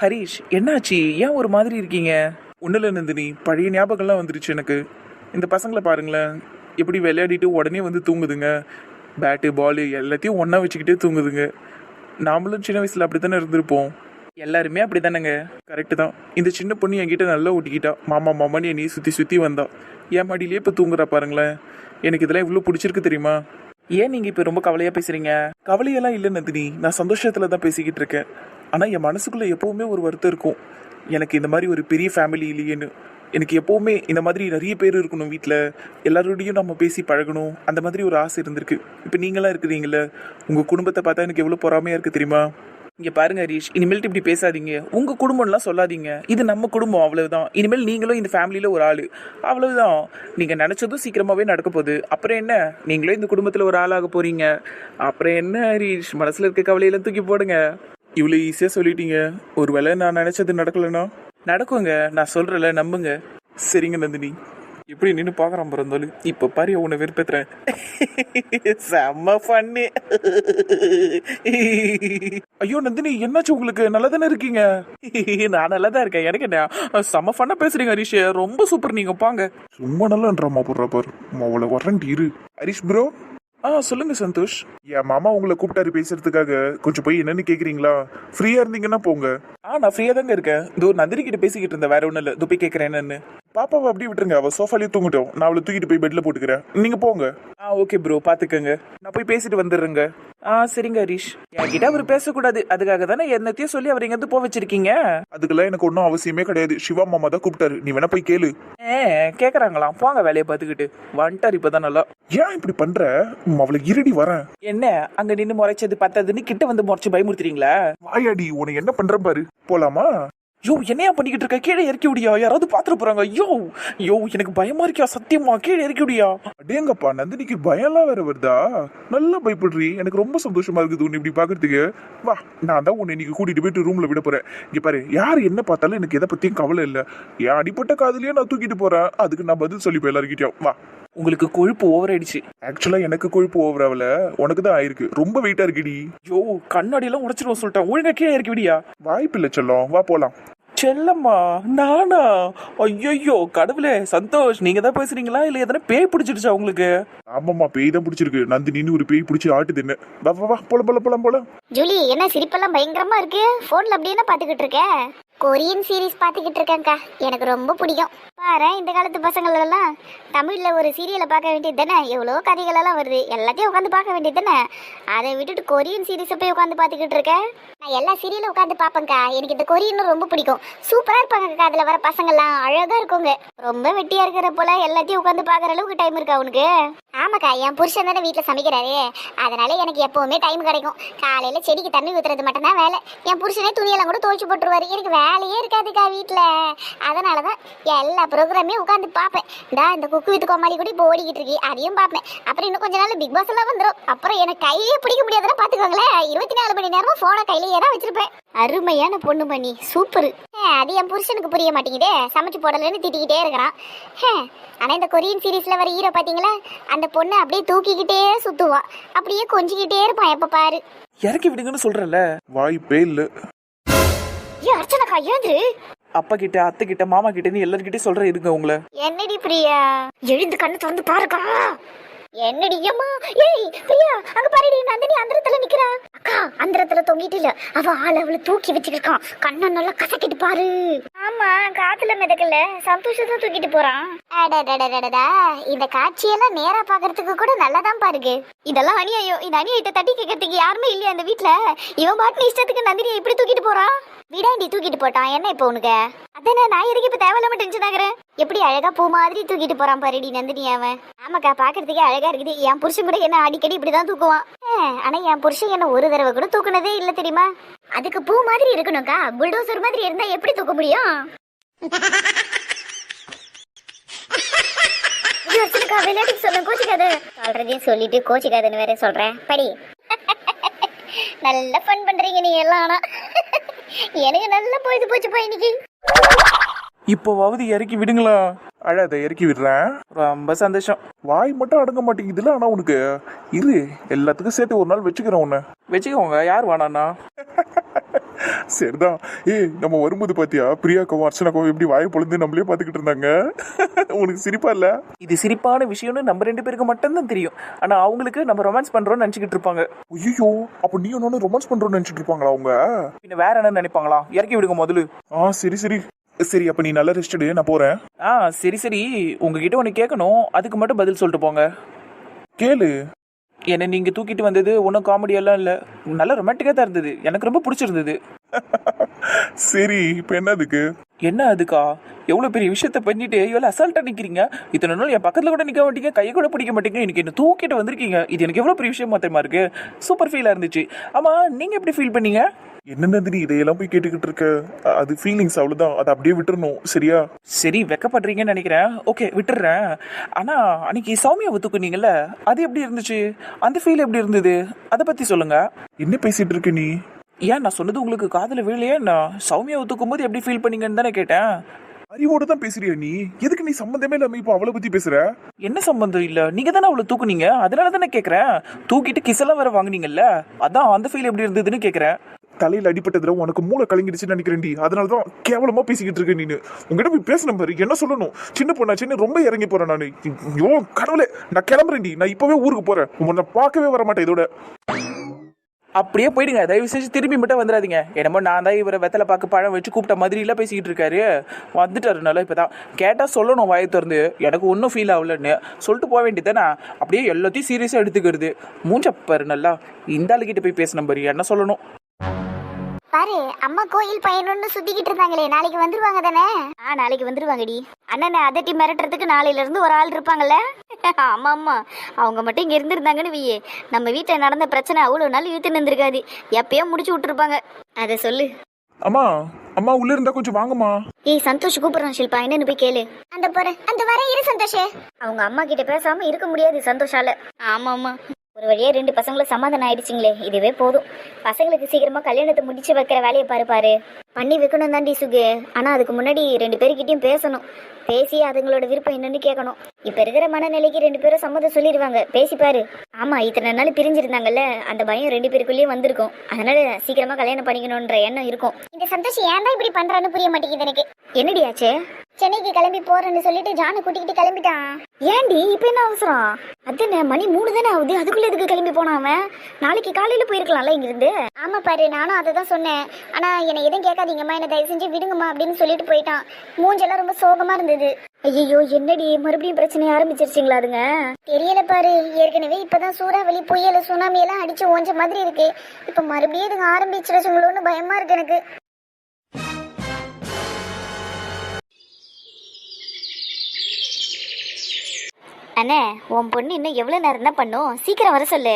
ஹரிஷ், என்னாச்சு? ஏன் ஒரு மாதிரி இருக்கீங்க? ஒன்றும் இல்லை நந்தினி, பழைய ஞாபகம்லாம் வந்துருச்சு எனக்கு. இந்த பசங்களை பாருங்களேன், எப்படி விளையாடிட்டு உடனே வந்து தூங்குதுங்க. பேட்டு பாலு எல்லாத்தையும் ஒன்றா வச்சுக்கிட்டே தூங்குதுங்க. நாமளும் சின்ன வயசில் அப்படி தானே இருந்திருப்போம். எல்லாருமே அப்படி தானேங்க. கரெக்டு தான். இந்த சின்ன பொண்ணு என்கிட்ட நல்லா ஒட்டிக்கிட்டா. மாமா மாமான்னு என்னையை சுற்றி சுற்றி வந்தா. என் மடியிலே இப்போ தூங்குறா பாருங்களேன். எனக்கு இதெல்லாம் இவ்வளோ பிடிச்சிருக்கு தெரியுமா? ஏன் நீங்கள் இப்போ ரொம்ப கவலையாக பேசுகிறீங்க? கவலையெல்லாம் இல்லை நந்தினி, நான் சந்தோஷத்தில் தான் பேசிக்கிட்டு இருக்கேன். ஆனால் என் மனசுக்குள்ளே எப்போவுமே ஒரு வருத்தம் இருக்கும். எனக்கு இந்த மாதிரி ஒரு பெரிய ஃபேமிலி இல்லையேன்னு. எனக்கு எப்போவுமே இந்த மாதிரி நிறைய பேர் இருக்கணும் வீட்டில், எல்லாரோடையும் நம்ம பேசி பழகணும், அந்த மாதிரி ஒரு ஆசை இருந்திருக்கு. இப்போ நீங்களாம் இருக்கிறீங்கள, உங்கள் குடும்பத்தை பார்த்தா எனக்கு எவ்வளோ பொறாமையாக இருக்குது தெரியுமா? இங்கே பாருங்க ஹரீஷ், இனிமேல்ட்டு இப்படி பேசாதீங்க. உங்கள் குடும்பம்லாம் சொல்லாதீங்க. இது நம்ம குடும்பம், அவ்வளவுதான். இனிமேல் நீங்களும் இந்த ஃபேமிலியில் ஒரு ஆள், அவ்வளவுதான். நீங்கள் நினச்சதும் சீக்கிரமாகவே நடக்க போகுது. அப்புறம் என்ன, நீங்களும் இந்த குடும்பத்தில் ஒரு ஆளாக போகிறீங்க. அப்புறம் என்ன ஹரீஷ், மனசில் இருக்க கவலையெல்லாம் தூக்கி போடுங்க. இவ்வளோ ஈஸியாக சொல்லிட்டீங்க. ஒரு வேளை நான் நினச்சது நடக்கலைன்னா? நடக்குங்க, நான் சொல்கிறேன்ல, நம்புங்க. சரிங்க நந்தினி, எப்படி நின்று பார்க்குறான் பிறந்தாலும். இப்போ பாரு, உன்னை வெறுப்பேத்துறேன். செம்ம பண்ணு. ஐயோ நந்தினி, என்னாச்சு உங்களுக்கு? நல்லா தானே இருக்கீங்க? நான் நல்லா தான் இருக்கேன். எனக்கு என்ன செம்ம ஃபன்னா பேசுறீங்க ஹரிஷ், ரொம்ப சூப்பர். நீங்க பாங்க. சும்மா நல்லான்றா போடுறா பாரு. அவளை வரண்டி இரு. ஹரிஷ் ப்ரோ. சொல்லுங்க சந்தோஷ். என் மாமா உங்களை கூப்பிட்டாரு பேசுறதுக்காக. கொஞ்சம் போய் என்னன்னு கேக்குறீங்களா? ஃப்ரீயா இருந்தீங்கன்னா போங்க. நான் ஃப்ரீயா தாங்க இருக்கேன். இதோ நந்தினி கிட்ட பேசிக்கிட்டு இருந்தேன், வேற ஒன்றும் இல்லை. இதோ போய் கேட்கறேன் என்னன்னு. பாப்பாவை அப்படி விட்டுருங்க, அவ சோஃபாலேயே தூங்கிட்டோம். நான் அவளை தூக்கிட்டு போய் பெட்ல போட்டுக்கிறேன், நீங்க போங்க. ஓகே ப்ரோ, பாத்துக்கங்க. நான் போய் பேசிட்டு வந்துடுறேங்க. சரிங்க ஹரீஷ். என்கிட்ட அவர் பேசக்கூடாது, அதுக்காக தானே என்னத்தையும் சொல்லி அவர் எங்கேருந்து போக வச்சிருக்கீங்க. அதுக்கெல்லாம் எனக்கு ஒன்றும் அவசியமே கிடையாது. சிவா மாமா தான் கூப்பிட்டாரு, நீ வேணா போய் கேளு. கேக்குறாங்களாம், போங்க வேலையை பார்த்துக்கிட்டு. வந்துட்டார் இப்பதான். நல்லா ஏன் இப்படி பண்ற? அவளை இருடி வரேன். என்ன அங்க நின்று முறைச்சது பத்தாதுன்னு கிட்ட வந்து முறைச்சு பயமுறுத்துறீங்களா? வாயாடி, உன்னை என்ன பண்ற பாரு. போலாமா? யோ, என்னையா பண்ணிக்கிட்டு இருக்க? கீழே இறக்கி விடியா, யாராவது பாத்துட்டு போறாங்க. யோ எனக்கு பயமா இருக்கியா? சத்தியமா கீழே இறக்கி விடியா. அடேங்கப்பா, நந்தினிக்கு பயம்லாம் வேற வருதா? நல்லா பயப்படுறீ. எனக்கு ரொம்ப சந்தோஷமா இருக்குது உன்னை இப்படி பாக்குறதுக்கு. வா, நான் தான் உன்னை இன்னைக்கு கூட்டிட்டு போயிட்டு ரூம்ல விட போறேன். இங்க பாரு, யார் என்ன பார்த்தாலும் எனக்கு எதை பத்தியும் கவலை இல்லை. என் அடிப்பட்ட காதலியே நான் தூக்கிட்டு போறேன், அதுக்கு நான் பதில் சொல்லிப்பேன் எல்லாருக்கிட்டையும். வா. உங்களுக்கு கொழுப்பு ஓவர் ஆயிடுச்சு. ஆக்சுவலா எனக்கு கொழுப்பு ஓவர் ஆகல, உனக்கு தான் ஆயிருக்கு. ரொம்ப வெயிட்டா இருக்குடி. யோ, கண்ணாடி எல்லாம் உடைச்சிருவோம் சொல்லிட்டேன். ஒழுங்கா கீழே இறக்கி விடியா. வாய்ப்பு இல்லை செல்லம், வா போலாம். செல்லம்மா, நானா? ஐயோ கடவுளே. சந்தோஷ், நீங்க தான் பேசுறீங்களா இல்ல எதனா பேய் பிடிச்சிருச்சா உங்களுக்கு? ஆமாமா, பேய் தான் பிடிச்சிருக்கு. நந்தினின்னு ஒரு பேய் பிடிச்சி ஆட்டுது. என்ன? வா வா வா, போலாம். ஜூலி, என்ன சிரிப்பெல்லாம் பயங்கரமா இருக்கு? போன்ல அப்படியே என்ன பாத்துக்கிட்டு இருக்க? கொரியன் சீரிஸ் பாத்துக்கிட்டு இருக்கேன்க்கா, எனக்கு ரொம்ப பிடிக்கும். பாரு, இந்த காலத்து பசங்கள் எல்லாம் தமிழ்ல ஒரு சீரியலை பார்க்க வேண்டியது தானே. எவ்வளோ கதைகள் எல்லாம் வருது, எல்லாத்தையும் உட்காந்து பார்க்க வேண்டியது தானே. அதை விட்டுட்டு கொரியன் சீரிஸை போய் உட்காந்து பாத்துக்கிட்டு இருக்கேன். நான் எல்லா சீரியலும் உட்காந்து பாப்பேன்க்கா. எனக்கு இந்த கொரியனும் ரொம்ப பிடிக்கும். சூப்பரா இருப்பாங்கக்கா, அதுல வர பசங்கள்லாம் அழகா இருக்குங்க. ரொம்ப வெட்டியா இருக்கிற போல எல்லாத்தையும் உட்காந்து பாக்குற அளவுக்கு டைம் இருக்கா உனக்கு? ஆமாக்கா, என் புருஷன் தானே வீட்டுல சமைக்கிறாரு, அதனால எனக்கு எப்பவுமே டைம் கிடைக்கும். காலையில செடிக்கு தண்ணி ஊத்துறது மட்டும் தான் வேலை. என் புருஷனே துணியெல்லாம் கூட துவைச்சு போட்டுருவாரு. எனக்கு வேலையே இருக்காதுக்கா வீட்டுல. அதனாலதான் எல்லா ப்ரோக்ராமே உட்காந்து பாப்பேன். இந்த குக்கு வித்து கோமாளி கூட இப்போ ஓடிக்கிட்டு இருக்கு, அதையும் பாப்பேன். அப்புறம் இன்னும் கொஞ்ச நாள் பிக் பாஸ் எல்லாம் வந்துடும். அப்புறம் எனக்கு கையே பிடிக்க முடியாதுன்னா பாத்துக்கோங்களேன். 24 மணி நேரமும் போனை கையிலேயே தான் வச்சிருப்பேன். அருமையான பொண்ணு பண்ணி, சூப்பர். அது என் புருஷனுக்கு புரிய மாட்டேங்குதே, சமைச்சு போடலன்னு திட்டிக்கிட்டே இருக்கிறான். ஆனா இந்த கொரியன் சீரீஸ்ல வர ஹீரோ பாத்தீங்களா, அந்த பொண்ணு அப்படியே தூக்கிக்கிட்டே சுத்துவா, அப்படியே கொஞ்சிக்கிட்டே இருப்பான் எப்ப பாரு. இறக்கி விடுங்கன்னு சொல்றல, வாய்ப்பே இல்ல. அர்ச்சனாக்கா, எழுந்துரு. அப்பா கிட்ட, அத்தை கிட்ட, மாமா கிட்ட எல்லார்கிட்டயும் சொல்றேன் இருங்க உங்களை. என்னடி பிரியா, எழுந்து கண்ணு திறந்து பாருக்கா. என்னடி அம்மா? ஏய் பிரியா, அங்க பாருடி, நந்தினி அந்தரத்துல நிக்கிறா. அக்கா, அந்தரத்துல தொங்கிட்டு இல்ல, அவ அவளை தூக்கி வச்சிருக்கான். கண்ணை நல்லா கசக்கிட்டு பாரு. ஆமா, காத்துல மிதக்கல, சந்தோஷத்தை தூக்கிட்டு போறான். அடடடடடா, இந்த காட்சியெல்லாம் நேரா பாக்குறதுக்கு கூட நல்லாதான் பாருங்க. இதெல்லாம் அநியாயம். இந்த அநியாயத்தை தட்டி கேட்கறதுக்கு யாருமே இல்லையா அந்த வீட்டுல? இவன் பாட்டு இஷ்டத்துக்கு நந்தினியை இப்படி தூக்கிட்டு போறான். விடாண்டி, தூக்கிட்டு போட்டான். என்ன இப்ப உனக்கு? அதானே, நான் எதுக்கு இப்ப தேவையில்லாம டென்ஷன் ஆகுறேன்? எப்படி அழகா பூ மாதிரி தூக்கிட்டு போறான் பாருடி நந்தினி அவன். ஆமாக்கா, பாக்குறதுக்கே அழகா இருக்குது. என் புருஷன் கூட என்ன அடிக்கடி இப்படிதான் தூக்குவான். ஆனா என் புருஷன் என்ன ஒரு தடவை கூட தூக்குனதே இல்ல தெரியுமா? அதுக்கு பூ மாதிரி இருக்கணும்க்கா, புல்டோசர் மாதிரி இருந்தா எப்படி தூக்க முடியும்? விளையாட்டுக்கு சொல்ல கோச்சிக்காத. சொல்றதையும் சொல்லிட்டு கோச்சிக்காதுன்னு வேற சொல்றேன். படி. நல்ல ஃபன் பண்றீங்க நீ எல்லாம். ஆனா எனக்கு நல்ல பொழுது போச்சுப்பா இன்னைக்கு. இப்போவாவது இறக்கி விடுங்களா. அழாத, இறக்கி விடுறேன். ரொம்ப சந்தோஷம். வாய் மட்டும் அடங்க மாட்டேங்குதுல. ஆனா உனக்கு இரு, எல்லாத்துக்கும் சேர்த்து ஒரு நாள் வச்சுக்கிறேன். உன்னை வச்சுக்கோங்க, யார் வேணாண்ணா? சரிதான். நம்ம வரும்போது பாத்தியா பிரியாக்காவும் அர்ச்சனாக்காவும் எப்படி வாயை பொழுது நம்மளே பாத்துக்கிட்டு இருந்தாங்க. உனக்கு சிரிப்பா இல்ல? இது சிரிப்பான விஷயம்னு நம்ம 2 பேருக்கு மட்டும்தான் தெரியும். ஆனா அவங்களுக்கு நம்ம ரொமான்ஸ் பண்றோம்னு நினைச்சுக்கிட்டு இருப்பாங்க. ஐயோ, அப்ப நீ ஒன்னு ரொமான்ஸ் பண்றோம்னு நினைச்சிட்டு இருப்பாங்களா அவங்க? பின்ன வேற என்ன நினைப்பாங்களா? இறக்கி விடுங்க முதல்ல. சரி சரி சரி, அப்ப நீ நல்லா ரெஸ்ட் எடு, நான் போறேன். சரி சரி, உங்ககிட்ட ஒன்னு கேட்கணும், அதுக்கு மட்டும் பதில் சொல்லிட்டு போங்க. கேளு. என்னை நீங்க தூக்கிட்டு வந்தது ஒன்றும் காமெடியெல்லாம் இல்லை, நல்ல ரொமான்டிக்காக தான் இருந்தது, எனக்கு ரொம்ப பிடிச்சிருந்தது. சரி, இப்போ என்ன அதுக்கு? என்ன அதுக்கா? எவ்வளோ பெரிய விஷயத்த பண்ணிட்டு எவ்வளோ அசால்ட்டாக நிற்கிறீங்க. இத்தனை நாள் என் பக்கத்தில் கூட நிற்க மாட்டீங்க, கையை கூட பிடிக்க மாட்டீங்க, இன்னைக்கு என்ன தூக்கிட்டு வந்திருக்கீங்க. இது எனக்கு எவ்வளோ பெரிய விஷயம் மாத்திரமா இருக்கு. சூப்பர் ஃபீலாக இருந்துச்சு. ஆமாம், நீங்கள் எப்படி ஃபீல் பண்ணீங்க? என்ன நந்தினி இதையெல்லாம் போய் கேட்டுக்கிட்டு இருக்க? அது ஃபீலிங்ஸ், அவ்வளோதான், அதை அப்படியே விட்டுறணும், சரியா? சரி, வெக்கப்படுறீங்கன்னு நினைக்கிறேன். ஓகே, விட்டுறேன். ஆனால் அன்னைக்கு சௌமியாவை தூக்குனீங்கல்ல, அது எப்படி இருந்துச்சு? அந்த ஃபீல் எப்படி இருந்தது? அதை பற்றி சொல்லுங்க. என்ன பேசிட்டு இருக்க நீ? ஏன் நான் சொன்னது உங்களுக்கு காதில் விழலையே? நான் சௌமியாவை தூக்கும் போது எப்படி ஃபீல் பண்ணீங்கன்னு தானே கேட்டேன். அறிவோட தான் பேசுறியா நீ? எதுக்கு நீ சம்பந்தமே இல்லாம இப்போ அவளை பத்தி பேசுற? என்ன சம்பந்தம் இல்ல, நீங்க தானே அவளை தூக்குனீங்க, அதனால தானே கேக்குறேன். தூக்கிட்டு கிசெல்லாம் வேற வாங்குனீங்கல்ல, அதான் அந்த ஃபீல் எப்படி இருந்ததுன்னு கேக்குறேன். தலையில அடிப்பட்டதுல உனக்கு மூளை கலங்கிடுச்சுன்னு நினைக்கிறேன்டி, அதனாலதான் கேவலமா பேசிக்கிட்டு இருக்க நீனு. உங்ககிட்ட போய் பேசின பாரு, என்ன சொல்லணும்? சின்ன பொண்ணாச்சுன்னு ரொம்ப இறங்கி போறேன் நானு. ஐயோ கடவுளே, நான் கிளம்புறேன்டி, நான் இப்பவே ஊருக்கு போறேன், உன்னை பார்க்கவே வர மாட்டேன் இதோட. அப்படியே போயிடுங்க, தயவு செஞ்சு திரும்பி மட்டும் வந்துடாதீங்க. என்னமோ நான் தான் இவரை வெத்தலை பார்க்க பழம் வச்சு கூப்பிட்ட மாதிரிலாம் பேசிக்கிட்டு இருக்காரு. வந்துட்டாருனால இப்போ தான் கேட்டால் சொல்லணும், வாயை திறந்து எனக்கு ஒன்றும் ஃபீல் ஆகலன்னு சொல்லிட்டு போக வேண்டியதானே. அப்படியே எல்லாத்தையும் சீரியஸாக எடுத்துக்கிறது. மூஞ்சப்பாரு நல்லா. இந்த ஆளுகிட்ட போய் பேசின பாரு, என்ன சொல்லணும் பாரு. அம்மா கோயில் பயணம்னு சுத்திக்கிட்டு இருந்தாங்களே, நாளைக்கு வந்துருவாங்க தானே? நாளைக்கு வந்துருவாங்கடி. அண்ணனை அதட்டி மிரட்டுறதுக்கு நாளையில இருந்து ஒரு ஆள் இருப்பாங்கல்ல. ஆமா ஆமா, அவங்க மட்டும் இங்க இருந்திருந்தாங்கன்னு வையே, நம்ம வீட்டுல நடந்த பிரச்சனை அவ்வளவு நாள் இழுத்து நின்றுருக்காது, எப்பயோ முடிச்சு விட்டுருப்பாங்க. அதை சொல்லு. அம்மா அம்மா, உள்ள இருந்தா கொஞ்சம் வாங்கம்மா. சந்தோஷ் கூப்பிடுறான் ஷில்பா, என்னன்னு போய் கேளு. அந்த போறேன், அந்த வர இரு சந்தோஷ். அவங்க அம்மா கிட்ட பேசாம இருக்க முடியாது சந்தோஷால. ஆமா ஆமா, ஒரு வழியா 2 பசங்களும் சமாதானம் ஆயிடுச்சுங்களே, இதுவே போதும். பசங்களுக்கு சீக்கிரமா கல்யாணத்தை முடிச்சு வைக்கிற வேலையை பாரு. பண்ணி வைக்கணும் தாண்டி சுகு. ஆனா அதுக்கு முன்னாடி 2 பேருக்கிட்டையும் பேசணும். பேசி அதுங்களோட விருப்பம் என்னன்னு கேட்கணும். இப்ப இருக்கிற மனநிலைக்கு 2 பேரும் சம்மதம் சொல்லிடுவாங்க. பேசிப்பாரு. ஆமா, இத்தனை நாள் பிரிஞ்சிருந்தாங்கல்ல, அந்த பயம் 2 பேருக்குள்ளேயும் வந்திருக்கும். அதனால சீக்கிரமா கல்யாணம் பண்ணிக்கணும்ன்ற எண்ணம் இருக்கும். இந்த சந்தோஷம் ஏன் தான் இப்படி பண்றான்னு புரிய மாட்டேங்குது எனக்கு. என்னடி ஆச்சு? சென்னைக்கு கிளம்பி போறேன்னு சொல்லிட்டு ஜானை கூட்டிக்கிட்டு கிளம்பிட்டான். ஏண்டி இப்ப என்ன அவசரம்? அதுன்னு மணி 3 தானே ஆகுது, அதுக்குள்ள எதுக்கு கிளம்பி போனான் அவன்? நாளைக்கு காலையில போயிருக்கலாம்ல இங்கிருந்து. ஆமா பாரு, நானும் அதை தான் சொன்னேன். ஆனா என்னை எதுவும் கேட்காதீங்கம்மா, என்ன தயவு செஞ்சு விடுங்கம்மா அப்படின்னு சொல்லிட்டு போயிட்டான். மூஞ்செல்லாம் ரொம்ப சோகமா இருந்தது. ஐயோ, என்னடி மறுபடியும் பிரச்சனை ஆரம்பிச்சிருச்சிங்களா? அதுங்க தெரியல பாரு. ஏற்கனவே இப்பதான் சூறாவளி, புயல், சுனாமி எல்லாம் அடிச்சு ஓஞ்ச மாதிரி இருக்கு. இப்ப மறுபடியும் இதுங்க ஆரம்பிச்சிருச்சுங்களோன்னு பயமா இருக்கு எனக்கு. அண்ணே, உன் பொண்ணு இன்னும் எவ்வளவு நேரம் தான் பண்ணும்? சீக்கிரம் வர சொல்லு.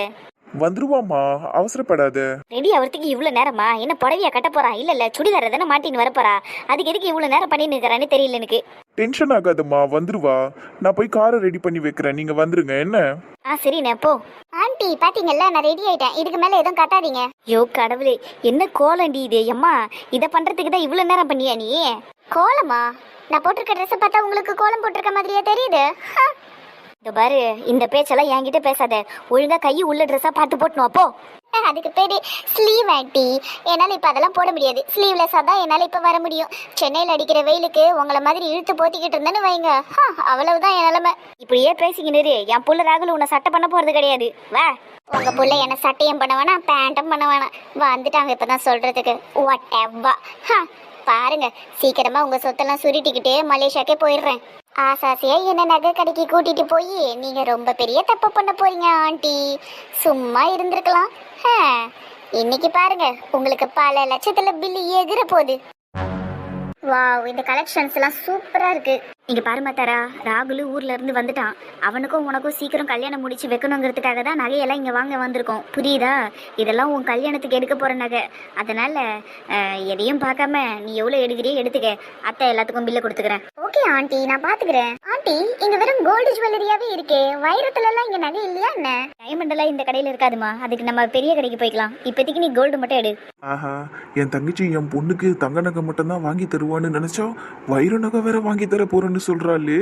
வந்துருவாமா, அவசரப்படாத. ரெடி ஆகிறதுக்கு இவ்வளவு நேரமா? என்ன புடவையா கட்ட போறா? இல்ல சுடிதார தானே மாட்டின்னு வரப்போறா. அதுக்கு எதுக்கு இவ்வளவு நேரம் பண்ணி நிற்கிறான்னு தெரியல எனக்கு. டென்ஷன் ஆகாதம்மா, வந்துருவா. நான் போய் காரை ரெடி பண்ணி வைக்கிறேன், நீங்க வந்துருங்க என்ன? சரிண்ணே போ. ஆண்டி பாத்தீங்கல்ல, நான் ரெடி ஆயிட்டேன். இதுக்கு மேல எதுவும் கட்டாதீங்க. யோ கடவுளே, என்ன கோலண்டி இது? அம்மா, இதை பண்றதுக்கு தான் இவ்வளவு நேரம் பண்ணியா நீ? கோலமா? நான் போட்டிருக்க ட்ரெஸ் பார்த்தா உங்களுக்கு கோலம் போட்டிருக்க மாதிரியா தெரியுது? பாரு, இந்த பேச்செல்லாம் என்கிட்ட பேசாத. ஒழுங்கா கை உள்ள ட்ரெஸ்ஸா பார்த்து போட்டணும். அப்போ அதுக்கு பேரு ஸ்லீவ் ஆண்டி. என்னால இப்ப அதெல்லாம் போட முடியாது. ஸ்லீவ்லெஸ்ஸா தான் என்னால இப்ப வர முடியும். சென்னையில அடிக்கிற வெயிலுக்கு உங்களை மாதிரி இழுத்து போத்திக்கிட்டு இருந்தேன்னு வைங்க, அவ்வளவுதான் என் நிலைமை. இப்படியே பேசிக்கிட்டு என் புள்ள ராகுல் உன்னை சட்டை பண்ண போறது கிடையாது. வா, உங்க புள்ள என்ன சட்டையும் பண்ண வேணாம், பேண்ட்டும் பண்ண வேணாம். வந்துட்டாங்க இப்பதான் சொல்றதுக்கு. பாருங்க, சீக்கிரமா உங்க சொத்தெல்லாம் சுருட்டிக்கிட்டு மலேசியாக்கே போயிடுறேன். ஆசாசியா என்ன நகை கடைக்கு கூட்டிட்டு போய் நீங்க ரொம்ப பெரிய தப்பு பண்ண போறீங்க ஆண்டி. சும்மா இருந்திருக்கலாம். இன்னைக்கு பாருங்க, உங்களுக்கு பல லட்சத்துல பில்லு எகிற போகுது. வாவ், இந்த கலெக்ஷன்ஸ் எல்லாம் சூப்பரா இருக்கு. இங்க பாருமா தாரா, ராகுல் ஊர்ல இருந்து வந்துட்டான். அவனுக்கும் உனக்கும் சீக்கிரம் கல்யாணம் முடிச்சு வைக்கணுங்கிறதுக்காக தான் நகையெல்லாம் இங்க வாங்க வந்திருக்கோம். புரியுதா? இதெல்லாம் உன் கல்யாணத்துக்கு எடுக்க போற நகை. அதனால எதையும் பார்க்காம நீ எவ்வளவு எடுக்கிறியோ எடுத்துக்க. அத்தை எல்லாத்துக்கும் பில்ல கொடுத்துக்கிறேன். ஓகே ஓகே ஆண்டி, நான் பாத்துக்கிறேன். ஆண்டி, இங்க வெறும் கோல்டு ஜுவல்லரியாவே இருக்கே, வைரத்துல எல்லாம் இங்க நகை இல்லையா என்ன? டைமண்ட் எல்லாம் இந்த கடையில இருக்காதுமா, அதுக்கு நம்ம பெரிய கடைக்கு போய்க்கலாம். இப்போதைக்கு நீ கோல்டு மட்டும் எடு. ஆஹா, என் தங்கச்சி என் பொண்ணுக்கு தங்க நகை மட்டும் தான் வாங்கி தருவான்னு நினைச்சா வைர நகை வேற வாங்கி தர போறேன்னு சொல்றாளே.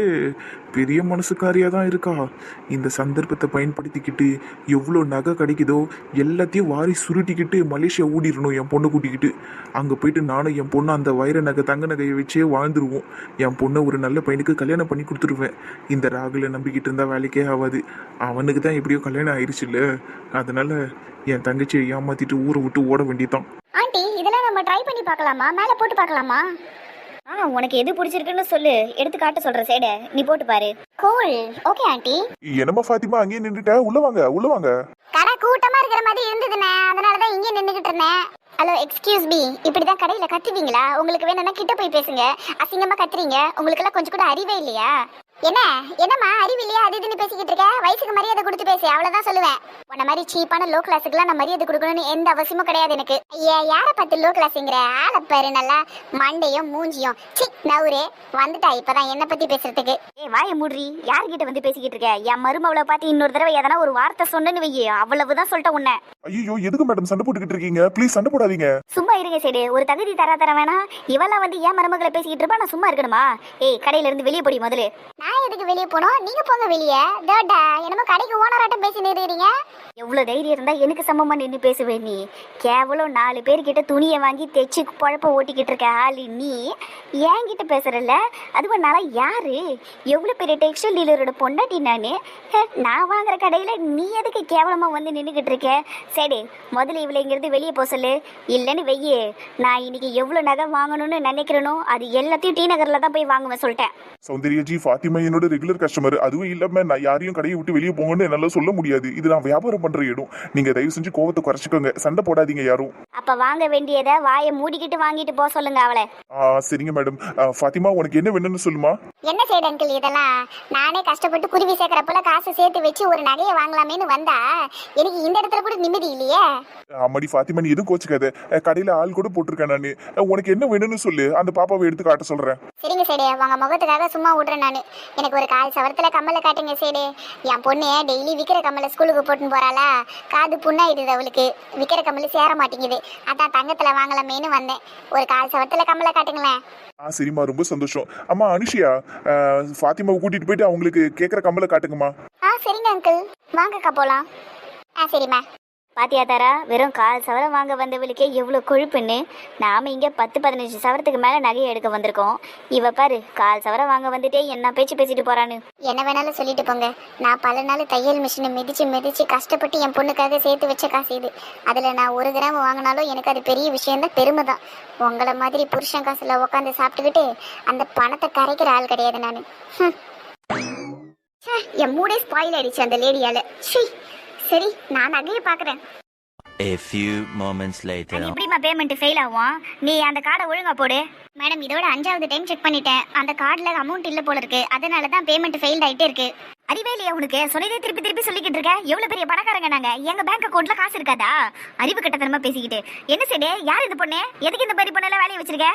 பெரிய மனசுக்காரியா தான் இருக்கா. இந்த சந்தர்ப்பத்தை பயன்படுத்திக்கிட்டு எவ்வளோ நகை கிடைக்குதோ எல்லாத்தையும் வாரி சுருட்டிக்கிட்டு மலேசியா ஓடிடணும் என் பொண்ணை கூட்டிக்கிட்டு. அங்கே போயிட்டு நானும் என் பொண்ணு அந்த வைர நகை தங்க நகையை வச்சே வாழ்ந்துருவோம். என் பொண்ணை ஒரு நல்ல பையனுக்கு கல்யாணம் பண்ணி கொடுத்துருவேன். இந்த ராகுல நம்பிக்கிட்டு இருந்தா வேலைக்கே ஆகாது. அவனுக்கு தான் எப்படியோ கல்யாணம் ஆயிடுச்சுல்ல, அதனால என் தங்கச்சியை ஏமாத்திட்டு ஊரை விட்டு ஓட வேண்டியதான். ஆண்டி, இதெல்லாம் நம்ம ட்ரை பண்ணி பார்க்கலாமா? மேலே போட்டு பார்க்கலாமா? உனக்கு எது பிடிச்சிருக்குன்னு சொல்லு, எடுத்து காட்ட சொல்ற சேட நீ போட்டு பாரு. கூல். Okay aunty. என்னம்மா ஃபாத்திமா அங்கேயே நின்றுட்ட? உள்ள வாங்க, உள்ள வாங்க. கடை கூட்டமா இருக்கிற மாதிரி இருந்ததுண்ணே, அதனாலதான் இங்கே நின்றுகிட்டு இருந்தேன். ஹலோ, எக்ஸ்கியூஸ் மீ, இப்படிதான் கடையில கத்துவீங்களா? உங்களுக்கு வேணும்னா கிட்ட போய் பேசுங்க. அசிங்கமா கத்துறீங்க. உங்களுக்கு எல்லாம் கொஞ்சம் கூட அறிவே இல்லையா? என்னம்மா அறிவு இல்லையா? அது இதுன்னு பேசிக்கிட்டு இருக்க. வயசுக்கு மரியாதை கொடுத்து பேசு, அவ்வளவுதான் சொல்லுவேன். உன்ன மாதிரி சீப்பான லோ கிளாஸுக்குலாம் நான் மரியாதை கொடுக்கணும்னு எந்த அவசியமும் கிடையாது எனக்கு. ஐயா, யாரை பார்த்து லோ கிளாஸுங்கிற? ஆளை பாரு, நல்லா மண்டையும் மூஞ்சியும். சி நவுரே வந்துட்டா இப்பதான் என்ன பத்தி பேசுறதுக்கு. வாய மூடுறி, யார்கிட்ட வந்து பேசிக்கிட்டு இருக்க? என் மருமவளை பார்த்து இன்னொரு தடவை எதனா ஒரு வார்த்தை சொன்னு வையே, அவ்வளவுதான் சொல்லிட்ட உன்ன. ஐயோ, எதுக்கு மேடம் சண்டை போட்டுக்கிட்டு இருக்கீங்க? ப்ளீஸ் சண்டை போடாதீங்க. சும்மா இருங்க சைடு. ஒரு தகுதி தர வேணா. இவெல்லாம் வந்து ஏன் மருமகளை பேசிக்கிட்டு இருப்பா, நான் சும்மா இருக்கணுமா? ஏய், கடையில இருந்து வெளியே போடி முதல்ல. நான் எதுக்கு வெளியே போனோம்? நீங்க போங்க வெளியே. டோடா, என்னமோ கடைக்கு ஓனராட்டம் பேசி நிறுறீங்க. எவ்வளவு தைரியம் இருந்தா எனக்கு சமமா நின்று பேசுவே நீ? கேவலம் 4 பேர்கிட்ட துணியை வாங்கி தைச்சு குழப்ப ஓட்டிக்கிட்டு இருக்க ஆளு நீ என்கிட்ட பேசுறல? அதுவும் நான் யாரு? எவ்வளவு பெரிய டெக்ஸ்டைல் டீலரோட பொண்டாட்டி நானு. நான் வாங்குற கடையில நீ எதுக்கு கேவலமா வந்து நின்றுகிட்டு இருக்க? சரி, முதல்ல இவளைங்கிறது வெளியே போக சொல்லு. இல்லைன்னு வெய்யே, நான் இன்னைக்கு எவ்வளவு நகை வாங்கணும்னு நினைக்கிறேனோ அது எல்லாத்தையும் டி நகர்ல தான் போய் வாங்குவேன் சொல்லிட்டேன். சௌந்தர்யாஜி, ஃபாத்திமா என்னோட ரெகுலர் கஸ்டமர். அதுவும் இல்லாம நான் யாரையும் கடையை விட்டு வெளியே போங்கன்னு என்னால சொல்ல முடியாது. இது நான் வியாபாரம் பண்ற இடம். நீங்க தயவு செஞ்சு கோவத்தை குறைச்சிக்கோங்க. சண்டை போடாதீங்க யாரும். அப்ப வாங்க வேண்டியதை வாயை மூடிக்கிட்டு வாங்கிட்டு போக சொல்லுங்க அவளை. சரிங்க மேடம். ஃபாத்திமா, உனக்கு என்ன வேணும்னு சொல்லுமா? என்ன செய்யுது அங்கிள் இதெல்லாம்? நானே கஷ்டப்பட்டு குருவி சேர்க்கறப்பல காசு சேர்த்து வச்சு ஒரு நகையை வாங்கலாமேன்னு வந்தா எனக்கு இந்த இடத்துல கூட நிம்மதி இல்லையே. அம்மாடி ஃபாத்திமா, நீ எதுவும் கோச்சுக்காத. கடையில ஆள் கூட போட்டிருக்கேன் நானு. உனக்கு என்ன வேணும்னு சொல்லு, அந்த பாப்பாவை எடுத்து காட்ட சொல்றேன். சரிங்க சேடே, உங்க முகத்துக்காக சும்மா விடுறேன் நானு. எனக்கு ஒரு 1/4 சவரத்துல கம்மல காட்டுங்க சேடே. என் பொண்ணு டெய்லி விக்கிற கம்மல ஸ்கூலுக்கு போட்டுன்னு போறாளா, காது புண்ணாயிடுது அவளுக்கு. விக்கிற கம்மல சேர மாட்டேங்குது, அதான் தங்கத்துல வாங்கலாமேன்னு வந்தேன். ஒரு 1/4 சவரத்துல கம்மல காட்டுங்களேன். சரிம்மா, ரொம்ப சந்தோஷம். அம்மா அனுஷியா, ஃபாத்திமாவை கூட்டிட்டு போயிட்டு அவங்களுக்கு கேட்குற கம்பளை காட்டுங்கம்மா. சரிங்க அங்கிள், வாங்கக்கா போலாம். சரிம்மா. பாத்தியா தாரா, வெறும் 1/4 சவரம் வாங்க வந்தவளுக்கே எவ்வளோ கொழுப்புன்னு. நாம இங்கே 10-15 சவரத்துக்கு மேலே நகையை எடுக்க வந்திருக்கோம். இவ பாரு 1/4 சவரம் வாங்க வந்துட்டே என்ன பேச்சு பேசிட்டு போறான்னு. என்ன வேணாலும் சொல்லிட்டு போங்க. நான் பல நாள் தையல் மிஷினை மிதிச்சு கஷ்டப்பட்டு என் பொண்ணுக்காக சேர்த்து வச்ச காசு இது. அதில் நான் 1 கிராம் வாங்கினாலும் எனக்கு அது பெரிய விஷயம்தான், பெருமை தான். உங்களை மாதிரி புருஷன் காசுல உட்காந்து சாப்பிட்டுக்கிட்டு அந்த பணத்தை கரைக்கிற ஆள் கிடையாது நான். என் மூடே ஸ்பாயில் ஆயிடுச்சு அந்த லேடியால. சரி, நான் நகையை பார்க்குறேன். A few moments later. எப்படிமா பேமெண்ட் ஃபெயில் ஆகும்? நீ அந்த கார்டை ஒழுங்கா போடு. மேடம், இதோட 5வது டைம் செக் பண்ணிட்டேன். அந்த கார்டுல அமௌண்ட் இல்ல போல இருக்கு, அதனால தான் பேமெண்ட் ஃபெயில் ஆயிட்டே இருக்கு. அறிவே இல்லையா உனக்கு? சொன்னதே திருப்பி சொல்லிக்கிட்டு இருக்க. எவ்வளவு பெரிய பணக்காரங்க நாங்க, எங்க பேங்க் அக்கௌண்ட்ல காசு இருக்காதா? அறிவு கட்டத்தனமா பேசிக்கிட்டு. என்ன சரி, யார் இந்த பொண்ணு? எதுக்கு இந்த மாதிரி பொண்ணெல்லாம் வேலையை வச்சிருக்க?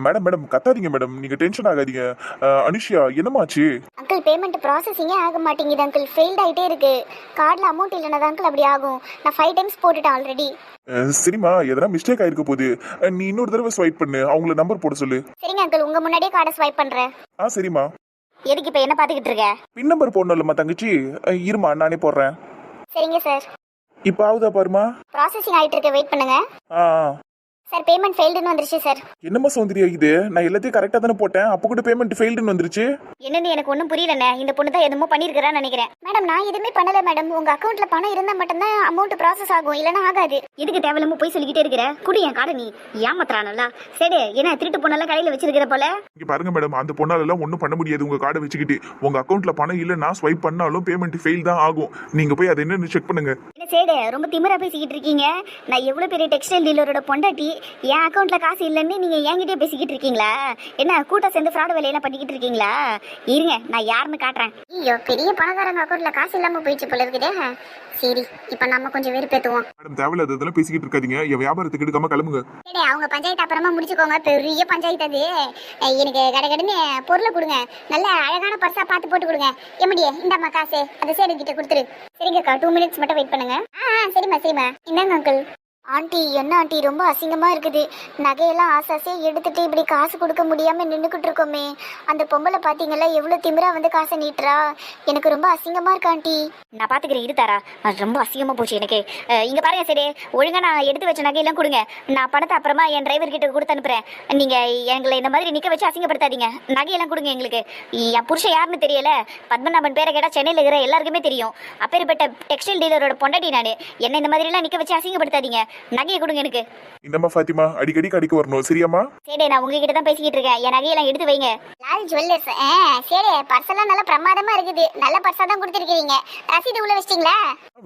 மேடம் கத்தாதீங்க மேடம், நீங்க டென்ஷன் ஆகாதீங்க. அனுஷியா, என்னமாச்சு? அங்கிள், பேமெண்ட் ப்ராசஸிங்கே ஆக மாட்டேங்குது அங்கிள், ஃபெயில்ட் ஆயிட்டே இருக்கு. கார்டுல அமௌண்ட் இல்லைன்னா தான் அங்கிள் அப்படி ஆகும். நான் 5 டைம்ஸ் போட்டுட்டேன் ஆல்ரெடி. சரிம்மா, எதனா மிஸ்டேக் ஆயிருக்க போகுது. நீ இன்னொரு தடவை ஸ்வைப் பண்ணு, அவங்கள நம்பர் போட சொல்லு. சரிங்க அங்கிள், உங்க முன்னாடியே கார்டை ஸ்வைப் பண்றேன். சரிம்மா. எதுக்கு இப்ப என்ன பாத்துக்கிட்டு இருக்க? பின் நம்பர் போடணும்லம்மா தங்கச்சி. இருமா, நானே போடுறேன். சரிங்க சார். இப்போ ஆகுதா பாருமா. ப்ராசஸிங் ஆயிட்டு இருக்கு, வெயிட் பண்ணுங்க. சார், பேமெண்ட் ஃபெயில்டுன்னு வந்துருச்சு சார். என்னம்மா சௌந்தர்யா இது? நான் எல்லாத்தையும் கரெக்டா தானே போட்டேன், அப்போ கூட பேமெண்ட் ஃபெயில்டுன்னு வந்துருச்சு. என்னன்னு எனக்கு ஒன்றும் புரியலண்ணே. இந்த பொண்ணு தான் எதுவும் பண்ணியிருக்கிறான்னு நினைக்கிறேன். மேடம், நான் எதுவுமே பண்ணல மேடம். உங்க அக்கௌண்ட்ல பணம் இருந்தா மட்டும்தான் அமௌண்ட் ப்ராசஸ் ஆகும், இல்லைன்னா ஆகாது. இதுக்கு தேவையில்லாம போய் சொல்லிக்கிட்டே இருக்கிற. குடி என் கார்டை, நீ ஏமாத்துறானல்ல. சரி, என்ன திருட்டு பொண்ணெல்லாம் கடையில வச்சிருக்கிற போல. இங்க பாருங்க மேடம், அந்த பொண்ணால ஒன்றும் பண்ண முடியாது. உங்க கார்டை வச்சுக்கிட்டு உங்க அக்கௌண்ட்ல பணம் இல்லைன்னா ஸ்வைப் பண்ணாலும் பேமெண்ட் ஃபெயில் தான் ஆகும். நீங்க போய் அதை என்னன்னு செக் பண்ணுங்க. என்ன சேடு, ரொம்ப திமிரா பேசிக்கிட்டு இருக்கீங்க. நான் எவ்வளவு பெரிய டெக்ஸ்டைல் டீலரோட பொண்டாட்டி, என் அக்கௌண்ட்ல காசு இல்லைன்னு நீங்க என்கிட்டயே பேசிக்கிட்டு இருக்கீங்களா? என்ன கூட்டம் சேர்ந்து ஃப்ராட் வேலையெல்லாம் பண்ணிக்கிட்டு இருக்கீங்களா? இருங்க நான் யாருன்னு காட்டுறேன். ஐயோ, பெரிய பணக்காரங்க அக்கௌண்ட்ல காசு இல்லாம போயிடுச்சு போல இருக்குதே. சரி, இப்ப நம்ம கொஞ்சம் வெறுப்பேத்துவோம். மேடம் தேவையில்லாத இதெல்லாம் பேசிக்கிட்டு இருக்காதீங்க, என் வியாபாரத்துக்கு எடுக்காம கிளம்புங்க. சரி, அவங்க பஞ்சாயத்து அப்புறமா முடிச்சுக்கோங்க. பெரிய பஞ்சாயத்து அது. எனக்கு கடகடன்னு பொருளை கொடுங்க, நல்ல அழகான பர்ஸா பார்த்து போட்டு கொடுங்க. எம்மடியே இந்தாம்மா காசு, அந்த சேடு கிட்ட கொடுத்துரு. சரிங்கக்கா, 2 மினிட்ஸ் மட்டும் வெயிட் பண்ணுங்க. சரிம்மா சரிம்மா. இந்தாங்க அங்கிள். ஆண்டி, என்ன ஆண்டி ரொம்ப அசிங்கமா இருக்குது. நகையெல்லாம் ஆசாசையா எடுத்துட்டு இப்படி காசு கொடுக்க முடியாம நின்றுக்கிட்டு இருக்கோமே. அந்த பொம்பளை பாத்தீங்களா எவ்வளவு திமிரா வந்து காசை நீட்டுறா. எனக்கு ரொம்ப அசிங்கமா இருக்கு ஆண்டி. நான் பாத்துக்கிறேன், இருத்தாரா. அது ரொம்ப அசிங்கமா போச்சு எனக்கு. இங்க பாருங்க, சரி ஒழுங்கா நான் எடுத்து வச்ச நகையெல்லாம் கொடுங்க. நான் பணத்தை அப்புறமா என் டிரைவர் கிட்ட கொடுத்து அனுப்புறேன். நீங்க எங்களை இந்த மாதிரி நிக்க வச்சு அசிங்கப்படுத்தாதீங்க. நகையெல்லாம் கொடுங்க எங்களுக்கு. என் புருஷன் யாருன்னு தெரியல. பத்மநாபன் பேரை கேட்டா சென்னையில இருக்கிற எல்லாருக்குமே தெரியும். அப்பேற்பட்ட டெக்ஸ்டைல் டீலரோட பொண்டாட்டி நானு. என்ன இந்த மாதிரி எல்லாம் நிக்க வச்சு அசிங்கப்படுத்தாதீங்க. நகையை கொடுங்க எனக்கு. இந்தம்மா ஃபாத்திமா, அடிக்கடி கடைக்கு வரணும் சரியாம்மா? சரி, நான் உங்ககிட்ட தான் பேசிக்கிட்டு இருக்கேன். என் நகையெல்லாம் எடுத்து வைங்க. லால் ஜுவல்லர்ஸ். சரி, பர்செல்லாம் நல்லா பிரமாதமா இருக்குது. நல்ல பர்ஸா தான் கொடுத்துருக்கீங்க. ரசீது உள்ள வச்சிட்டீங்களா?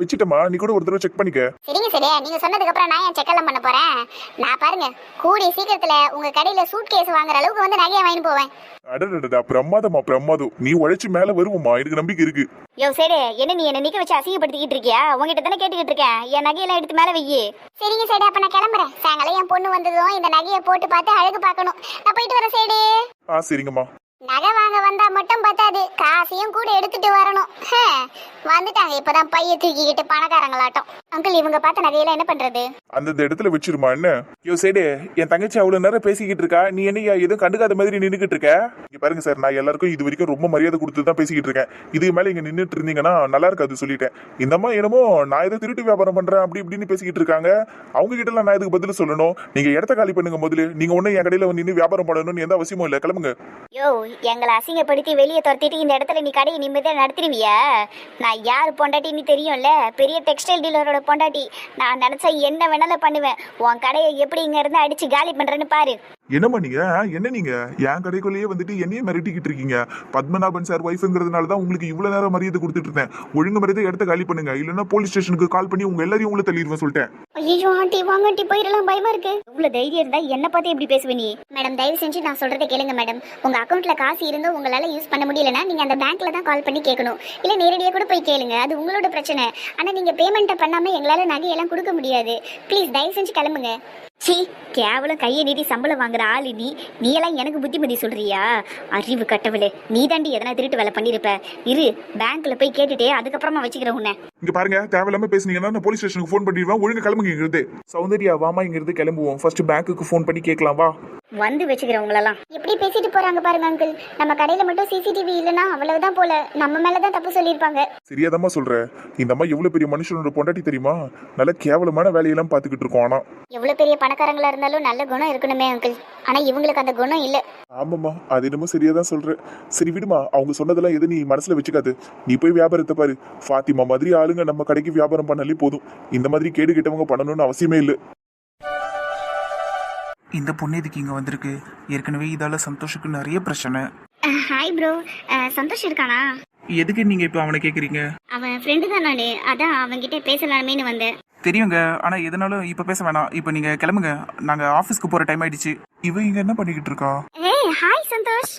வச்சுட்டமா, நீ கூட ஒரு தடவை செக் பண்ணிக்க. சரிங்க சரி, நீங்க சொன்னதுக்கு அப்புறம் நான் ஏன் செக் எல்லாம் பண்ண போறேன். நான் பாருங்க கூடிய சீக்கிரத்துல உங்க கடையில சூட் கேஸ் வாங்குற அளவுக்கு வந்து நகையை வாங்கிட்டு போவேன். அடடடா, பிரமாதமா பிரமாதம். நீ உழைச்சு மேல வருவோமா, எனக்கு நம்பிக்கை இருக்கு. யோ சரி, என்ன நீ என்ன நிக்க வச்சு அசிங்கப்படுத்திக்கிட்டு இருக்கியா? உங்ககிட்ட தானே கேட்டுக்கிட்டு இருக்கேன். என் நகையெல்லாம் எடுத்து மேல வையி. சரிங்க சரி, அப்ப நான் கிளம்புறேன். சாயங்காலம் என் பொண்ணு வந்ததும் இந்த நகையை போட்டு பார்த்து அழகு பார்க்கணும். நான் போயிட்டு வரேன் சைடு. சரிங்கம்மா. நகை வாங்க வந்தா மட்டும் பத்தாது, காசையும் கூட எடுத்துட்டு வரணும். வந்துட்டாங்க இப்பதான் பைய தூக்கிக்கிட்டு பணக்காரங்களாட்டம். அங்கிள், இவங்க பார்த்த நகையெல்லாம் என்ன பண்றது? அந்த இடத்துல வச்சிருமா என்ன? யோ சைடு, என் தங்கச்சி அவ்வளவு நேரம் பேசிக்கிட்டு இருக்கா, நீ என்ன எதுவும் கண்டுக்காத மாதிரி நின்னுக்கிட்டு இருக்க? இங்க பாருங்க சார், நான் எல்லாருக்கும் இது வரைக்கும் ரொம்ப மரியாதை கொடுத்து தான் பேசிக்கிட்டு இருக்கேன். இதுக்கு மேல இங்க நின்னுட்டு இருந்தீங்கன்னா நல்லா இருக்காது சொல்லிட்டேன். இந்தம்மா என்னமோ நான் ஏதோ திருட்டு வியாபாரம் பண்றேன் அப்படி இப்படின்னு பேசிக்கிட்டு இருக்காங்க. அவங்க கிட்ட எல்லாம் நான் இதுக்கு பதில் சொல்லணும்? நீங்க இடத்த காலி பண்ணுங்க முதல்ல. நீங்க ஒண்ணு என் கடையில வந்து நின்று வியாபாரம் பண்ணணும்னு எந்த அவசியமும் இல்ல. கிளம்புங்க. யோ, எங்களை அசிங்கப்படுத்தி வெளியே துரத்திட்டு இந்த இடத்துல நீ கடையை நிம்மதியா நடத்துருவியா? நான் யார் பொண்டாட்டின்னு தெரியும்ல, பெரிய டெக்ஸ்டைல் டீலரோட பொண்டாட்டி. நான் நினைச்சா என்ன வேணாலும் பண்ணுவேன். உன் கடையை எப்படி இங்க இருந்து அடிச்சு காலி பண்றேன்னு பாரு. என்னம்மா நீங்க என்ன நீங்க என் கடைக்குள்ளேயே வந்துட்டு என்னையே மிரட்டிக்கிட்டு இருக்கீங்க? பத்மநாபன் சார் ஒய்ஃப்ங்கிறதுனால தான் உங்களுக்கு இவ்வளவு நேரம் மரியாதை கொடுத்துட்டு இருந்தேன். ஒழுங்கு மரியாதை இடத்த காலி பண்ணுங்க, இல்லன்னா போலீஸ் ஸ்டேஷனுக்கு கால் பண்ணி உங்க எல்லாரையும் உங்களை தள்ளிடுவேன் சொல்லிட்டேன். ஐயோ ஆண்டி, வாங்க ஆண்டி, போயிடலாம், பயமா இருக்கு. இவ்வளவு தைரியம் இருந்தா என்ன பார்த்து எப்படி பேசுவ நீ? மேடம் தயவு செஞ்சு நான் சொல்றதை கேளுங்க மேடம். உங்க அக்கௌண்ட்ல காசு இருந்தும் உங்களால யூஸ் பண்ண முடியலன்னா நீங்க அந்த பேங்க்ல தான் கால் பண்ணி கேட்கணும். இல்ல நேரடியா கூட போய் கேளுங்க, அது உங்களோட பிரச்சனை. ஆனா நீங்க பேமெண்ட்டை பண்ணாம எங்களால நகையெல்லாம் கொடுக்க முடியாது. ப்ளீஸ் தயவு செஞ்சு கிளம்புங்க. சீ, கேவலம் கையை நீட்டி சம்பளம் வாங்குற ஆளு நீ எல்லாம் எனக்கு புத்திமதி சொல்றியா? அறிவு கட்டவில்லை. நீ தாண்டி எதனா திருட்டு வேலை பண்ணிருப்ப. இரு, பேங்க்ல போய் கேட்டுட்டே அதுக்கப்புறமா வச்சுக்கிறேன் உன்னை. இங்க பாருங்க, தேவையில்லாம பேசுனீங்கன்னா நான் போலீஸ் ஸ்டேஷனுக்கு ஃபோன் பண்ணிடுவேன். ஒழுங்கு கிளம்புங்க இங்கிருந்து. சௌந்தர்யா வாமா, இங்கிருந்து கிளம்புவோம். ஃபர்ஸ்ட் பேங்க்குக்கு ஃபோன் பண்ணி கேட்கலாம் வா. வந்து வச்சுக்கிறேன் உங்களெல்லாம். எப்படி பேசிட்டு போறாங்க பாருங்க அங்கிள். நம்ம கடையில மட்டும் சிசிடிவி இல்லைன்னா அவ்வளவுதான் போல. நம்ம மேலதான் தப்பு சொல்லியிருப்பாங்க. சரியாதம்மா சொல்ற. இந்த அம்மா எவ்வளவு பெரிய மனுஷனோட பொண்டாட்டி தெரியுமா? நல்ல கேவலமான வேலையெல்லாம் பாத்துக்கிட்டு இருக்கோம். ஆனா எவ்வளவு பெரிய பணக்காரங்களா இருந்தாலும் நல்ல குணம் இருக்கணுமே அங்கிள். ஆனா இவங்களுக்கு அந்த குணம் இல்ல. ஆமாம்மா, அது என்னமோ சரியாதான் சொல்ற. சரி விடுமா, அவங்க சொன்னதெல்லாம் எது நீ மனசுல வச்சுக்காது. நீ போய் வியாபாரத்தை பாரு. ஃபாத்திமா மாதிரி ஆளுங்க நம்ம கடைக்கு வியாபாரம் பண்ணாலே போதும். இந்த மாதிரி கேடு கெட்டவங்க பண்ணணும்னு அவசியமே இல்லை. இந்த பொண்ணு இதுக்கு இங்க வந்திருக்கு. ஏற்கனவே இதால சந்தோஷுக்கு நிறைய பிரச்சனை. ஹாய் ப்ரோ, சந்தோஷ் இருக்கானா? எதுக்கு நீங்க இப்ப அவனை கேக்குறீங்க? அவன் ஃப்ரெண்டு தான் நானு, அதான் அவன்கிட்ட பேசலாமேன்னு வந்தேன். தெரியுங்க, ஆனா எதனாலும் இப்ப பேச வேணாம். இப்ப நீங்க கிளம்புங்க, நாங்க ஆபீஸ்க்கு போற டைம் ஆயிடுச்சு. இவ இங்க என்ன பண்ணிக்கிட்டு இருக்கா? ஏய் ஹாய் சந்தோஷ்.